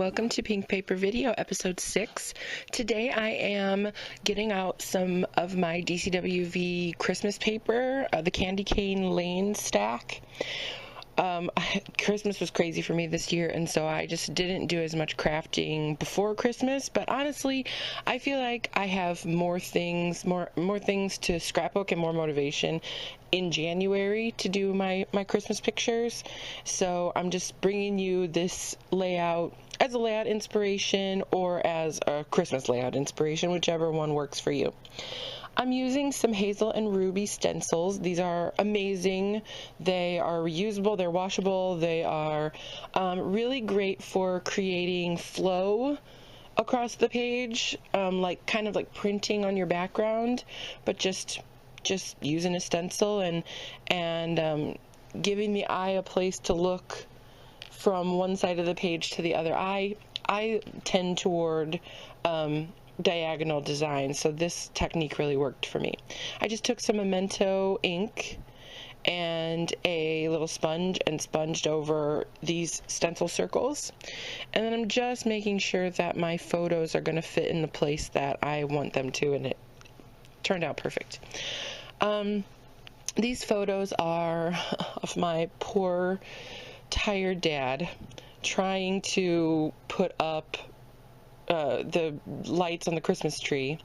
welcome to Pink Paper Video, episode 6. Today I am getting out some of my DCWV Christmas paper, the Candy Cane Lane stack. Christmas was crazy for me this year, and so I just didn't do as much crafting before Christmas, but honestly, I feel like I have more things to scrapbook and more motivation in January to do my Christmas pictures. So I'm just bringing you this layout as a layout inspiration or as a Christmas layout inspiration, whichever one works for you. I'm using some Hazel and Ruby stencils. These are amazing. They are reusable, they're washable, they are really great for creating flow across the page, like kind of like printing on your background, but just using a stencil and giving the eye a place to look from one side of the page to the other. I tend toward diagonal design, so this technique really worked for me. I just took some Memento ink and a little sponge and sponged over these stencil circles, and then I'm just making sure that my photos are going to fit in the place that I want them to, and it turned out perfect. These photos are of my poor tired dad trying to put up the lights on the Christmas tree,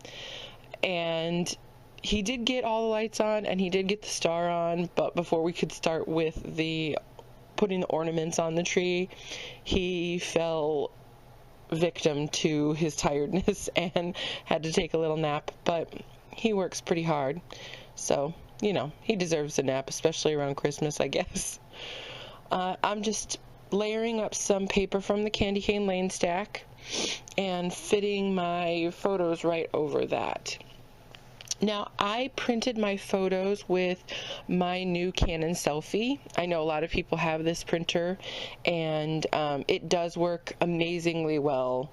and he did get all the lights on and he did get the star on, but before we could start with the putting the ornaments on the tree, he fell victim to his tiredness and had to take a little nap. But he works pretty hard, so you know, he deserves a nap, especially around Christmas, I guess. I'm just layering up some paper from the Candy Cane Lane stack and fitting my photos right over that. Now, I printed my photos with my new Canon Selfie. I know a lot of people have this printer, and it does work amazingly well.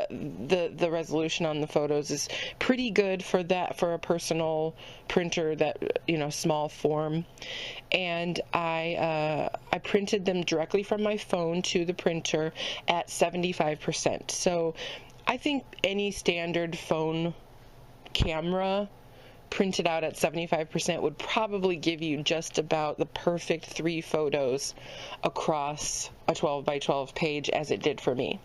The resolution on the photos is pretty good for a personal printer, that, you know, small form. And I printed them directly from my phone to the printer at 75%. So I think any standard phone camera printed out at 75% would probably give you just about the perfect 3 photos across a 12 by 12 page, as it did for me.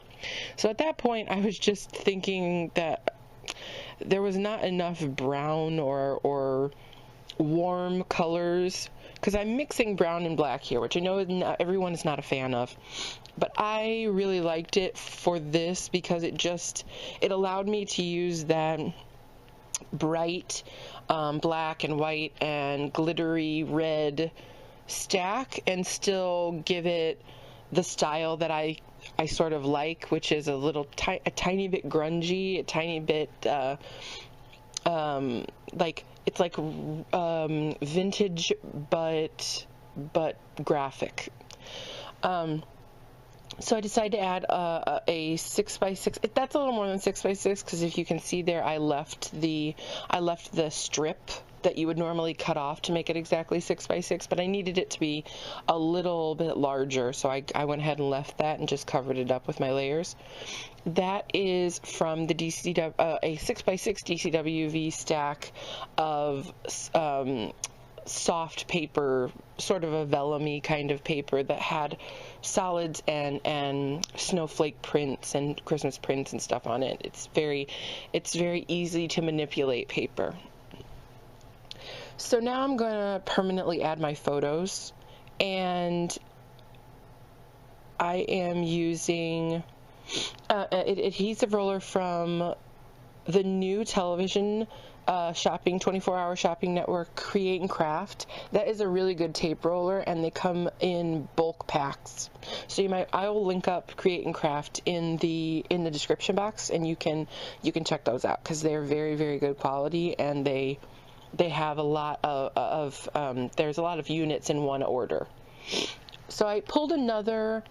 So at that point, I was just thinking that there was not enough brown or warm colors, because I'm mixing brown and black here, which I know everyone is not a fan of, but I really liked it for this because it allowed me to use that bright black and white and glittery red stack and still give it the style that I sort of like, which is a tiny bit grungy, a tiny bit like it's like vintage but graphic. So I decided to add a 6x6. That's a little more than 6x6, because if you can see there, I left the strip that you would normally cut off to make it exactly 6x6, but I needed it to be a little bit larger, so I went ahead and left that and just covered it up with my layers. That is from the a 6x6 DCWV stack of soft paper, sort of a vellum-y kind of paper that had solids and snowflake prints and Christmas prints and stuff on it. It's very easy to manipulate paper. So now I'm going to permanently add my photos, and I am using an adhesive roller from the new television shopping 24-hour shopping network, Create and Craft. That is a really good tape roller, and they come in bulk packs. So I will link up Create and Craft in the description box, and you can check those out, because they're very, very good quality, and they have a lot of there's a lot of units in one order. So I pulled another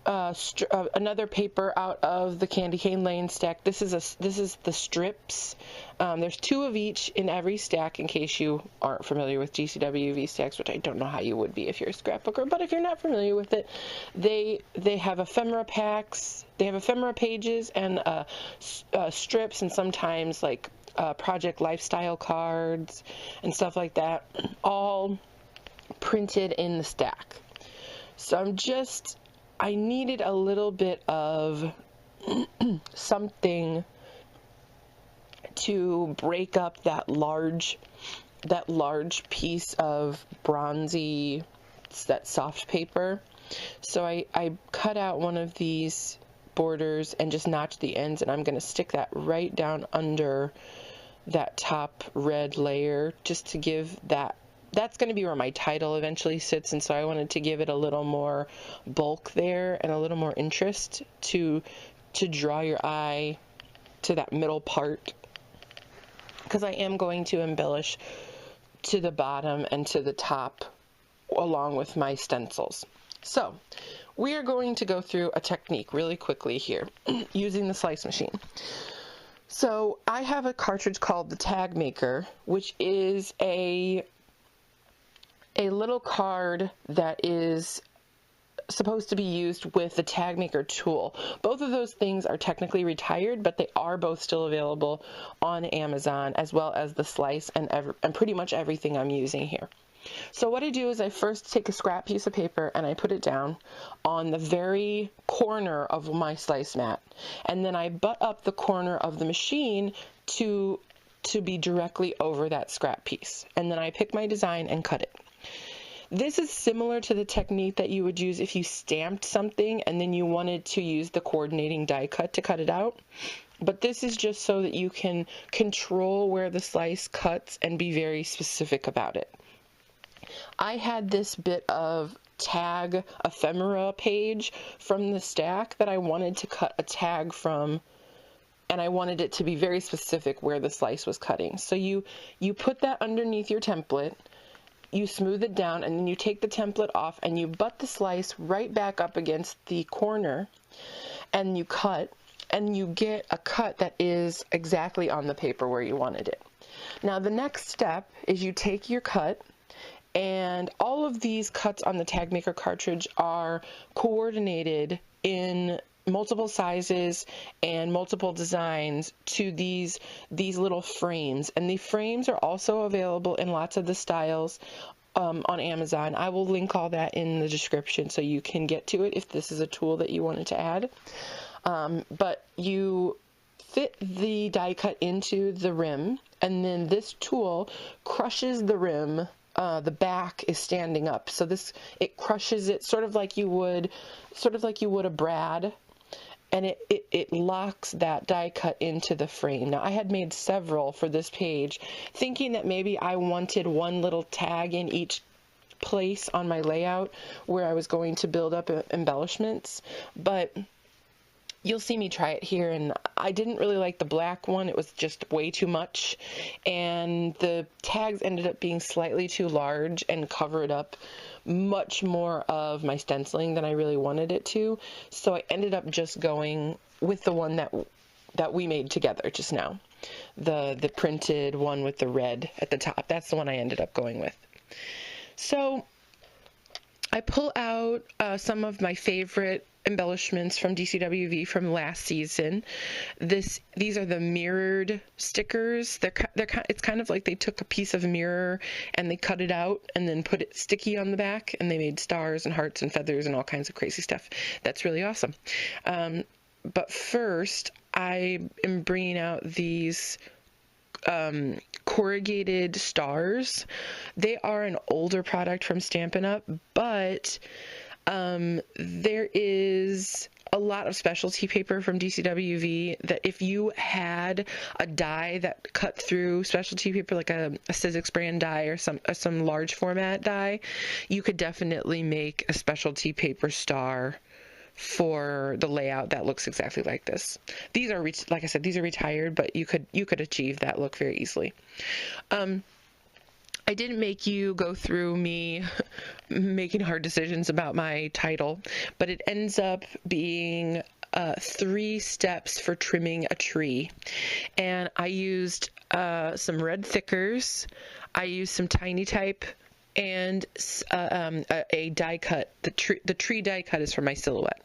another paper out of the Candy Cane Lane stack. This is the strips. There's 2 of each in every stack, in case you aren't familiar with GCWV stacks, which I don't know how you would be if you're a scrapbooker, but if you're not familiar with it, they have ephemera packs, they have ephemera pages and strips, and sometimes like project lifestyle cards and stuff like that, all printed in the stack. So I needed a little bit of something to break up that large piece of bronzy, that soft paper. So I cut out one of these borders and just notched the ends, and I'm going to stick that right down under that top red layer, just to give that's going to be where my title eventually sits, and so I wanted to give it a little more bulk there and a little more interest to draw your eye to that middle part, because I am going to embellish to the bottom and to the top along with my stencils. So we are going to go through a technique really quickly here using the slice machine. So I have a cartridge called the Tag Maker, which is a little card that is supposed to be used with the Tag Maker tool. Both of those things are technically retired, but they are both still available on Amazon, as well as the slice and pretty much everything I'm using here. So what I do is I first take a scrap piece of paper and I put it down on the very corner of my slice mat, and then I butt up the corner of the machine to be directly over that scrap piece, and then I pick my design and cut it. This is similar to the technique that you would use if you stamped something and then you wanted to use the coordinating die cut to cut it out. But this is just so that you can control where the slice cuts and be very specific about it. I had this bit of tag ephemera page from the stack that I wanted to cut a tag from, and I wanted it to be very specific where the slice was cutting. So you put that underneath your template, you smooth it down, and then you take the template off and you butt the slice right back up against the corner, and you cut, and you get a cut that is exactly on the paper where you wanted it. Now the next step is you take your cut, and all of these cuts on the Tag Maker cartridge are coordinated in multiple sizes and multiple designs to these little frames, and the frames are also available in lots of the styles on Amazon. I will link all that in the description so you can get to it if this is a tool that you wanted to add. But you fit the die cut into the rim, and then this tool crushes the rim. The back is standing up, so it crushes it sort of like you would a brad, and it locks that die cut into the frame. Now I had made several for this page, thinking that maybe I wanted one little tag in each place on my layout where I was going to build up embellishments, but you'll see me try it here, and I didn't really like the black one. It was just way too much, and the tags ended up being slightly too large and covered up much more of my stenciling than I really wanted it to. So I ended up just going with the one that we made together just now, the printed one with the red at the top. That's the one I ended up going with. So I pull out some of my favorite embellishments from DCWV from last season. These are the mirrored stickers. It's kind of like they took a piece of mirror and they cut it out and then put it sticky on the back, and they made stars and hearts and feathers and all kinds of crazy stuff. That's really awesome. But first, I am bringing out these Corrugated Stars. They are an older product from Stampin' Up, but there is a lot of specialty paper from DCWV that if you had a die that cut through specialty paper, like a Sizzix brand die or some large format die, you could definitely make a specialty paper star for the layout that looks exactly like this. These are, like I said, these are retired, but you could achieve that look very easily. I didn't make you go through me making hard decisions about my title, but it ends up being 3 steps for trimming a tree. And I used some red thickers, I used some tiny type, and a die cut. The tree die cut is for my silhouette.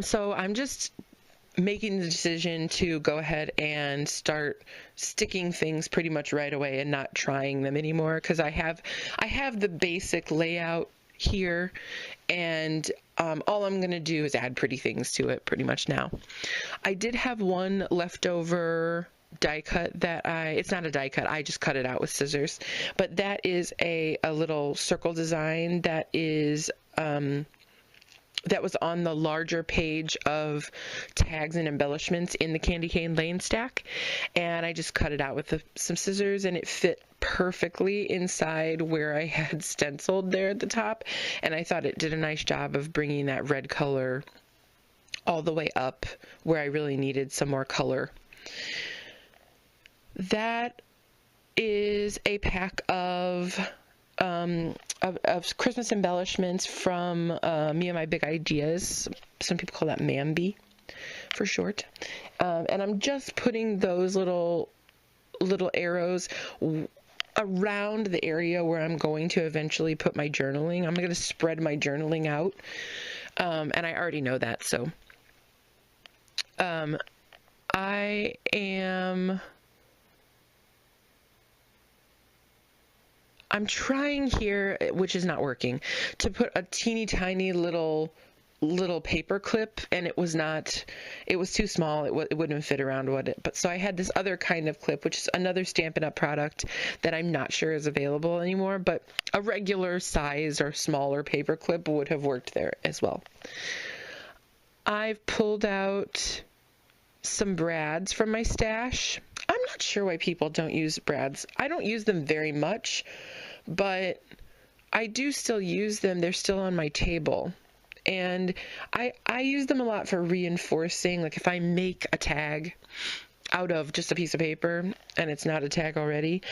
So I'm just making the decision to go ahead and start sticking things pretty much right away and not trying them anymore, because I have the basic layout here, and all I'm going to do is add pretty things to it pretty much now. I did have one leftover die cut that it's not a die cut, I just cut it out with scissors, but that is a little circle design that is that was on the larger page of tags and embellishments in the Candy Cane Lane stack, and I just cut it out with some scissors, and it fit perfectly inside where I had stenciled there at the top, and I thought it did a nice job of bringing that red color all the way up where I really needed some more color. That is a pack of Christmas embellishments from Me and My Big Ideas. Some people call that Mambi for short. And I'm just putting those little arrows around the area where I'm going to eventually put my journaling. I'm going to spread my journaling out. And I already know that, so I'm trying here, which is not working, to put a teeny tiny little paper clip, and it was too small. It wouldn't fit around but so I had this other kind of clip, which is another Stampin' Up! Product that I'm not sure is available anymore, but a regular size or smaller paper clip would have worked there as well. I've pulled out some brads from my stash. I'm not sure why people don't use brads. I don't use them very much, but I do still use them. They're still on my table. And I use them a lot for reinforcing. Like if I make a tag out of just a piece of paper and it's not a tag already,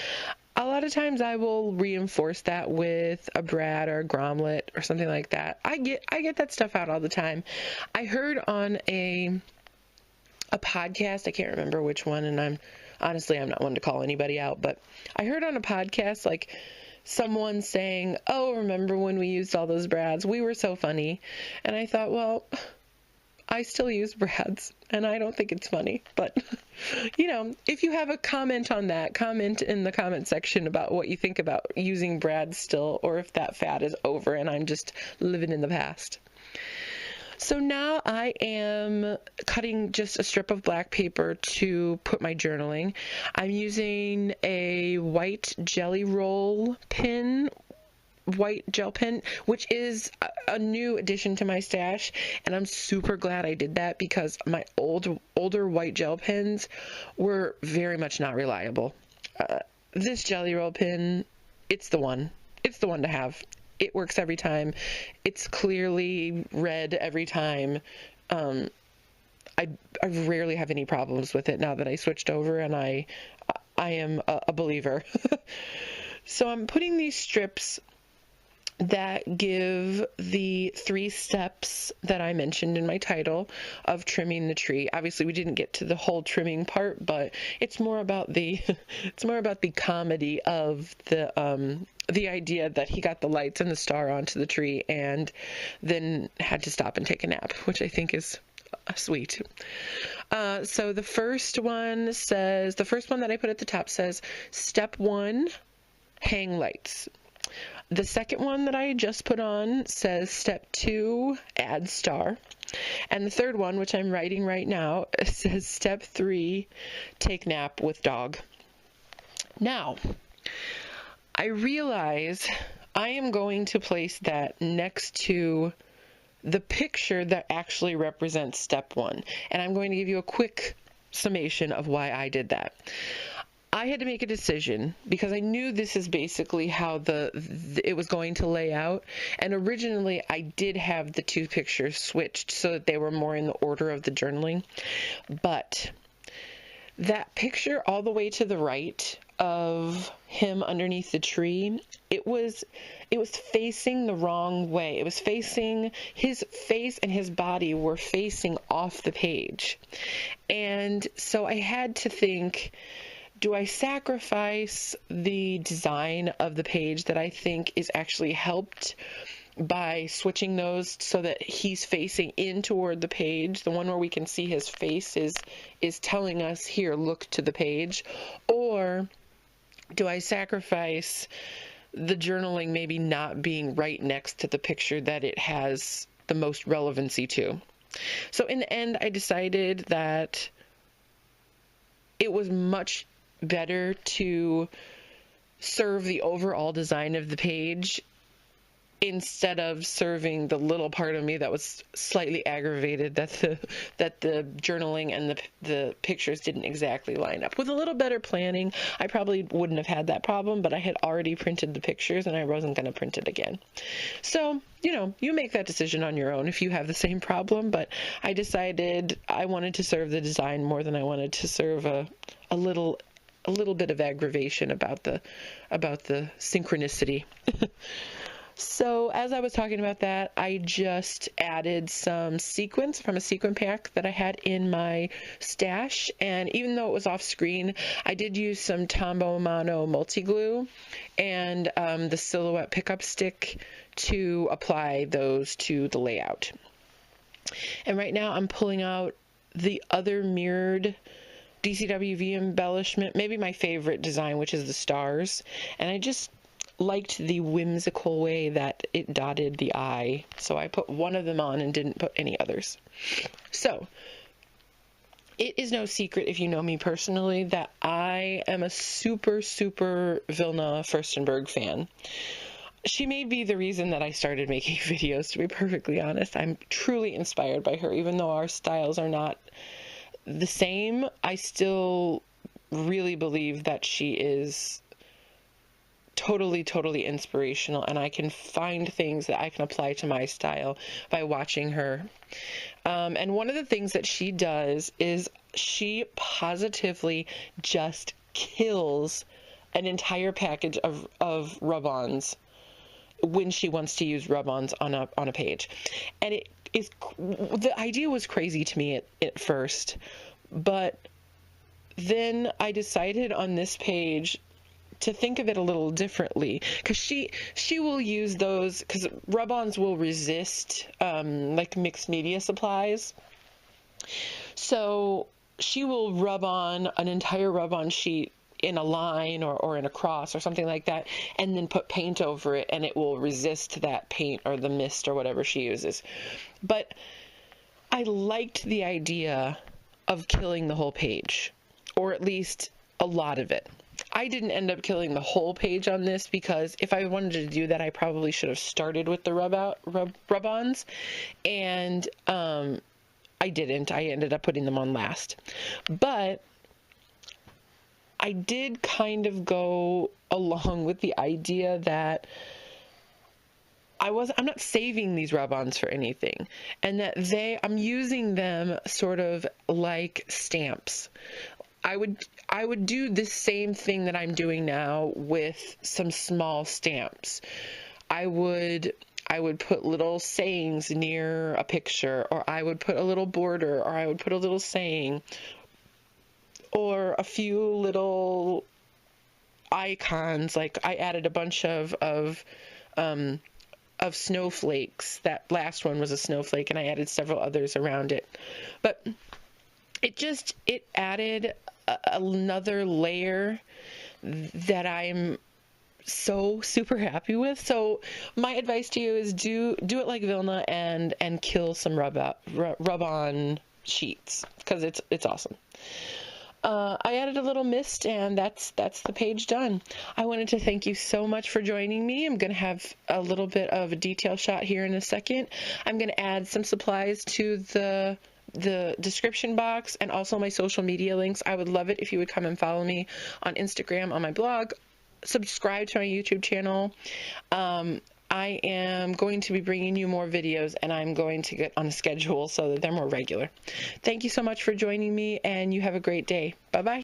a lot of times I will reinforce that with a brad or a grommet or something like that. I get that stuff out all the time. I heard on a podcast, I can't remember which one, and I'm not one to call anybody out, but I heard on a podcast like someone saying, "Oh, remember when we used all those brads? We were so funny." And I thought, well, I still use brads and I don't think it's funny, but if you have a comment on that, comment in the comment section about what you think about using brads still, or if that fad is over and I'm just living in the past. So now I am cutting just a strip of black paper to put my journaling. I'm using a white jelly roll pen, white gel pen, which is a new addition to my stash, and I'm super glad I did that because my older white gel pens were very much not reliable. This jelly roll pen, it's the one to have. It works every time. It's clearly red every time. I rarely have any problems with it now that I switched over, and I am a believer. So I'm putting these strips that give the 3 steps that I mentioned in my title of trimming the tree. Obviously, we didn't get to the whole trimming part, but it's more about the comedy of the idea that he got the lights and the star onto the tree and then had to stop and take a nap, which I think is sweet. So the first one that I put at the top says, Step 1, hang lights. The second one that I just put on says Step 2, add star. And the third one, which I'm writing right now, says Step 3, take nap with dog. Now, I realize I am going to place that next to the picture that actually represents Step 1. And I'm going to give you a quick summation of why I did that. I had to make a decision because I knew this is basically how it was going to lay out. And originally I did have the 2 pictures switched so that they were more in the order of the journaling. But that picture all the way to the right of him underneath the tree, it was facing the wrong way. It was facing, his face and his body were facing off the page. And so I had to think, do I sacrifice the design of the page that I think is actually helped by switching those so that he's facing in toward the page, the one where we can see his face is telling us, here, look to the page? Or do I sacrifice the journaling maybe not being right next to the picture that it has the most relevancy to? So in the end, I decided that it was much better to serve the overall design of the page instead of serving the little part of me that was slightly aggravated that the journaling and the pictures didn't exactly line up. With a little better planning, I probably wouldn't have had that problem, but I had already printed the pictures and I wasn't going to print it again. So, you make that decision on your own if you have the same problem, but I decided I wanted to serve the design more than I wanted to serve a little bit of aggravation about the synchronicity. So as I was talking about that, I just added some sequins from a sequin pack that I had in my stash. And even though it was off screen, I did use some Tombow Mono multi-glue and the silhouette pickup stick to apply those to the layout. And right now I'm pulling out the other mirrored DCWV embellishment, maybe my favorite design, which is the stars. And I just liked the whimsical way that it dotted the eye, so I put one of them on and didn't put any others. So it is no secret, if you know me personally, that I am a super Vilna Furstenberg fan. She may be the reason that I started making videos, to be perfectly honest. I'm truly inspired by her. Even though our styles are not the same, I still really believe that she is totally inspirational, and I can find things that I can apply to my style by watching her. And one of the things that she does is she positively just kills an entire package of rub-ons when she wants to use rub-ons on a page. And the idea was crazy to me at first, but then I decided on this page to think of it a little differently, because she will use those, because rub-ons will resist like mixed media supplies. So she will rub on an entire rub-on sheet in a line or in a cross or something like that, and then put paint over it, and it will resist that paint or the mist or whatever she uses. But I liked the idea of killing the whole page, or at least a lot of it. I didn't end up killing the whole page on this, because if I wanted to do that, I probably should have started with the rub-ons, and I didn't. I ended up putting them on last. But I did kind of go along with the idea that I'm not saving these rub-ons for anything, and that I'm using them sort of like stamps. I would do the same thing that I'm doing now with some small stamps. I would put little sayings near a picture, or I would put a little border, or I would put a little saying, or a few little icons. Like I added a bunch of snowflakes. That last one was a snowflake, and I added several others around it. But it added another layer that I'm so super happy with. So my advice to you is do it like Vilna and kill some rub-on sheets, because it's awesome. I added a little mist, and that's the page done. I wanted to thank you so much for joining me. I'm going to have a little bit of a detail shot here in a second. I'm going to add some supplies to the description box, and also my social media links. I would love it if you would come and follow me on Instagram, on my blog, subscribe to my YouTube channel. I am going to be bringing you more videos, and I'm going to get on a schedule so that they're more regular. Thank you so much for joining me, and you have a great day. Bye-bye.